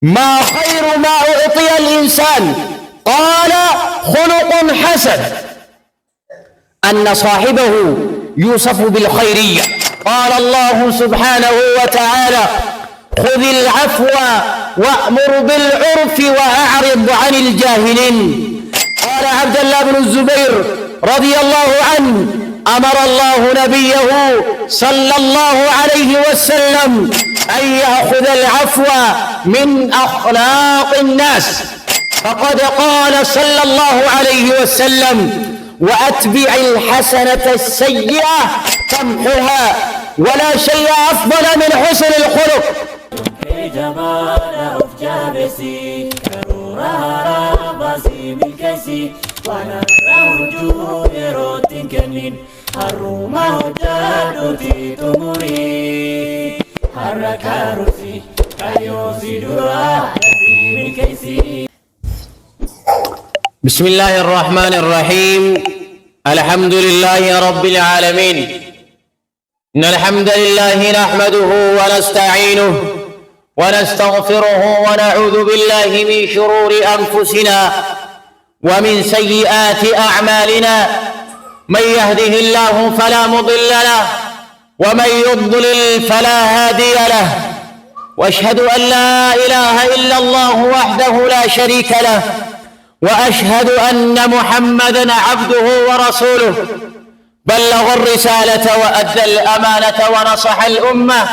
ما خير ما أعطي الإنسان؟ قال خلق حسن، أن صاحبه يوصف بالخيرية. قال الله سبحانه وتعالى: خذ العفو وأمر بالعرف وأعرض عن الجاهلين. قال عبد الله بن الزبير رضي الله عنه: أمر الله نبيه صلى الله عليه وسلم أن يأخذ العفو من أخلاق الناس، فقد قال صلى الله عليه وسلم: وأتبع الحسنة السيئة تمحها، ولا شيء أفضل من حسن الخلق. بسم الله الرحمن الرحيم. الحمد لله رب العالمين، إن الحمد لله نحمده ونستعينه ونستغفره ونعوذ بالله من شرور أنفسنا ومن سيئات أعمالنا، من يهده الله فلا مضل له ومن يضلل فلا هادي له، وأشهد أن لا إله إلا الله وحده لا شريك له، وأشهد أن محمدًا عبده ورسوله، بلغ الرسالة وأدى الأمانة ونصح الأمة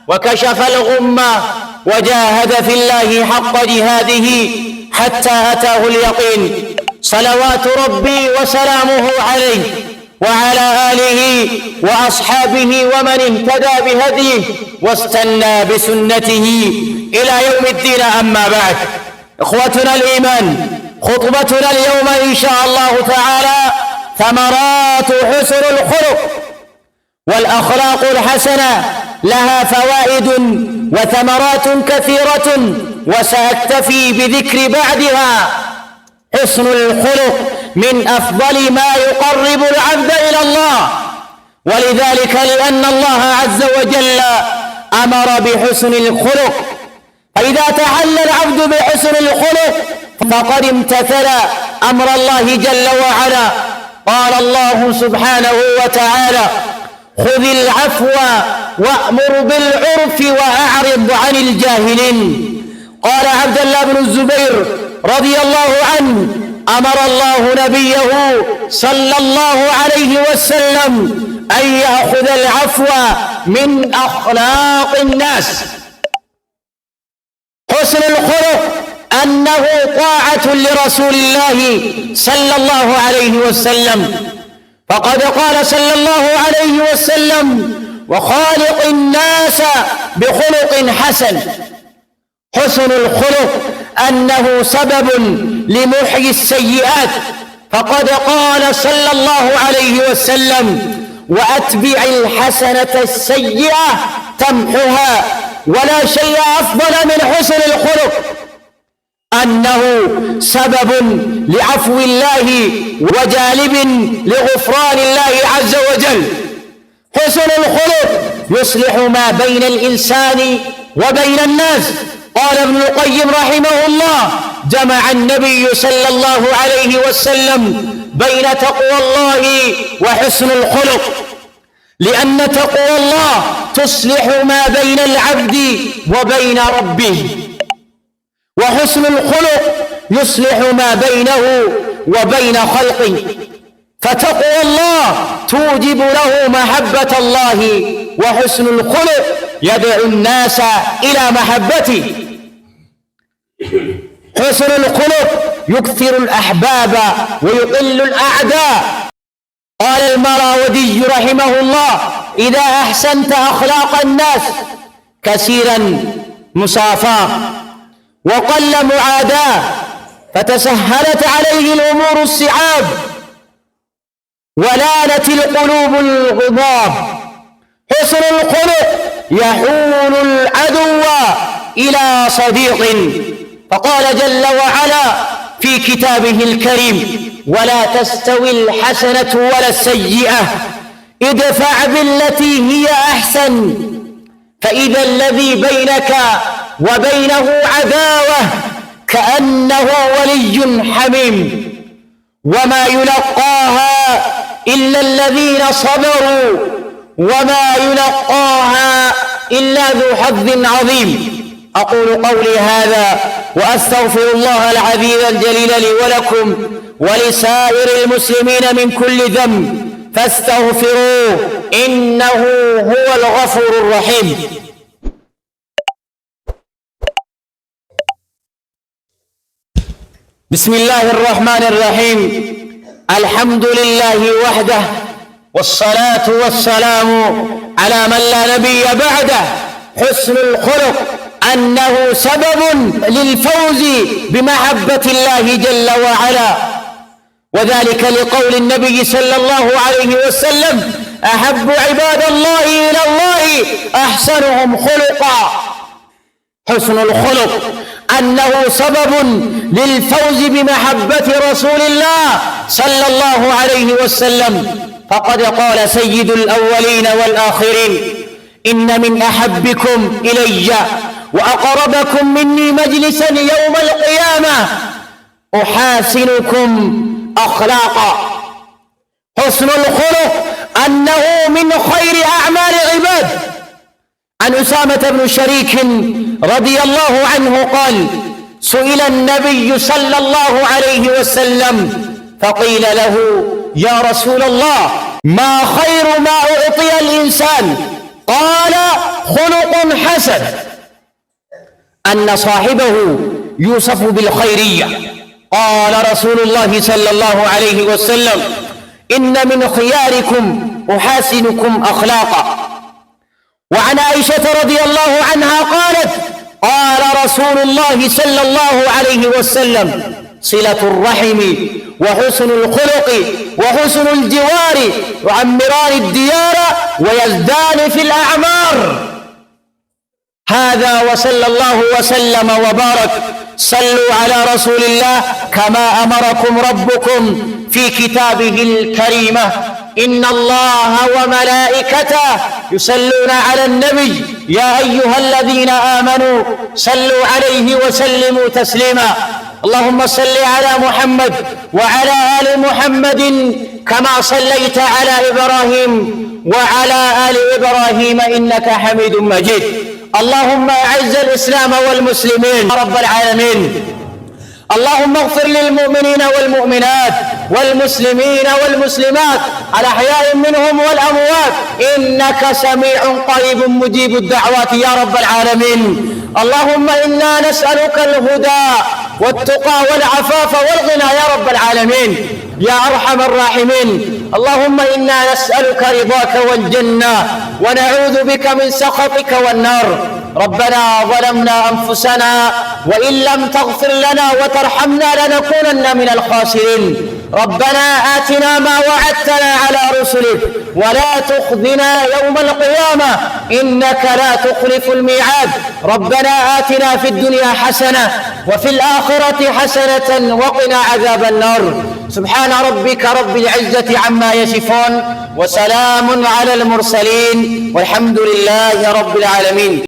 وكشف الغمة، وجاهد في الله حق جهاده حتى أتاه اليقين. صلوات ربي وسلامه عليه وعلى آله وأصحابه ومن اهتدى بهديه واستنى بسنته إلى يوم الدين. أما بعد، إخوتنا الإيمان، خطبتنا اليوم إن شاء الله تعالى ثمرات حسن الخلق. والأخلاق الحسنة لها فوائد وثمرات كثيرة، وسأكتفي بذكر بعدها. حسن الخلق من أفضل ما يقرب العبد إلى الله، ولذلك لأن الله عز وجل أمر بحسن الخلق، فإذا تحلى العبد بحسن الخلق فقد امتثل أمر الله جل وعلا. قال الله سبحانه وتعالى: خذ العفو وأمر بالعرف وأعرض عن الجاهلين. قال عبد الله بن الزبير رضي الله عنه: أمر الله نبيه صلى الله عليه وسلم أن يأخذ العفو من أخلاق الناس. حسن الخلق أنه طاعة لرسول الله صلى الله عليه وسلم، فقد قال صلى الله عليه وسلم: وخالق الناس بخلق حسن. حسن الخلق أنه سبب لمحي السيئات، فقد قال صلى الله عليه وسلم: وأتبع الحسنة السيئة تمحها، ولا شيء أفضل من حسن الخلق، أنه سبب لعفو الله وجالب لغفران الله عز وجل. حسن الخلق يصلح ما بين الإنسان وبين الناس. قال ابن القيم رحمه الله: جمع النبي صلى الله عليه وسلم بين تقوى الله وحسن الخلق، لأن تقوى الله تصلح ما بين العبد وبين ربه، وحسن الخلق يصلح ما بينه وبين خلقه. فتقوى الله توجب له محبة الله، وحسن الخلق يدعو الناس إلى محبته. حسن الخلق يكثر الأحباب ويقل الأعداء. قال المراودي رحمه الله: إذا أحسنت أخلاق الناس كثيرا مصافاة وقل معاداة، فتسهلت عليه الأمور الصعاب ولانت القلوب الغضاب. حسن الخلق يحول العدو إلى صديق، فقال جل وعلا في كتابه الكريم: ولا تستوي الحسنة ولا السيئة، ادفع بالتي هي أحسن، فإذا الذي بينك وبينه عداوة كأنه ولي حميم، وما يلقاها إلا الذين صبروا، وما يلقاها إلا ذو حظ عظيم. أقول قولي هذا وأستغفر الله العظيم الجليل لي ولكم ولسائر المسلمين من كل ذنب فاستغفروه إنه هو الغفور الرحيم. بسم الله الرحمن الرحيم. الحمد لله وحده، والصلاة والسلام على من لا نبي بعده. حسن الخلق أنه سبب للفوز بمحبة الله جل وعلا، وذلك لقول النبي صلى الله عليه وسلم: أحب عباد الله إلى الله أحسنهم خلقا. حسن الخلق أنه سبب للفوز بمحبة رسول الله صلى الله عليه وسلم، فقد قال سيد الأولين والآخرين: إن من أحبكم إلي وأقربكم مني مجلسا يوم القيامة أحاسنكم أخلاقا. حسن الخلق أنه من خير أعمال العباد. عن أسامة بن شريك رضي الله عنه قال: سئل النبي صلى الله عليه وسلم فقيل له: يا رسول الله، ما خير ما أعطي الإنسان؟ قال: خلق حسن. أن صاحبه يوصف بالخيرية. قال رسول الله صلى الله عليه وسلم: إن من خياركم أحاسنكم أخلاقا. وعن عائشة رضي الله عنها قالت: قال رسول الله صلى الله عليه وسلم: صلة الرحم وحسن الخلق وحسن الجوار يعمران الديار ويزدان في الأعمار. هذا وصلى الله وسلم وبارك. صلوا على رسول الله كما أمركم ربكم في كتابه الكريمة: إن الله وملائكته يصلون على النبي يا أيها الذين آمنوا صلوا عليه وسلموا تسليما. اللهم صل على محمد وعلى آل محمد كما صليت على إبراهيم وعلى آل إبراهيم إنك حميد مجيد. اللهم أعز الإسلام والمسلمين يا رب العالمين. اللهم اغفر للمؤمنين والمؤمنات والمسلمين والمسلمات الأحياء منهم والأموات إنك سميع قريب مجيب الدعوات يا رب العالمين. اللهم إنا نسألك الهدى والتقى والعفاف والغنى يا رب العالمين يا أرحم الراحمين. اللهم إنا نسألك رضاك والجنة ونعوذ بك من سخطك والنار. ربنا ظلمنا أنفسنا وإن لم تغفر لنا وترحمنا لنكونن من الخاسرين. ربنا آتنا ما وعدتنا على رسلك ولا تخزنا يوم القيامة إنك لا تخلف الميعاد. ربنا آتنا في الدنيا حسنة وفي الآخرة حسنة وقنا عذاب النار. سبحان ربك رب العزة عما يصفون وسلام على المرسلين والحمد لله رب العالمين.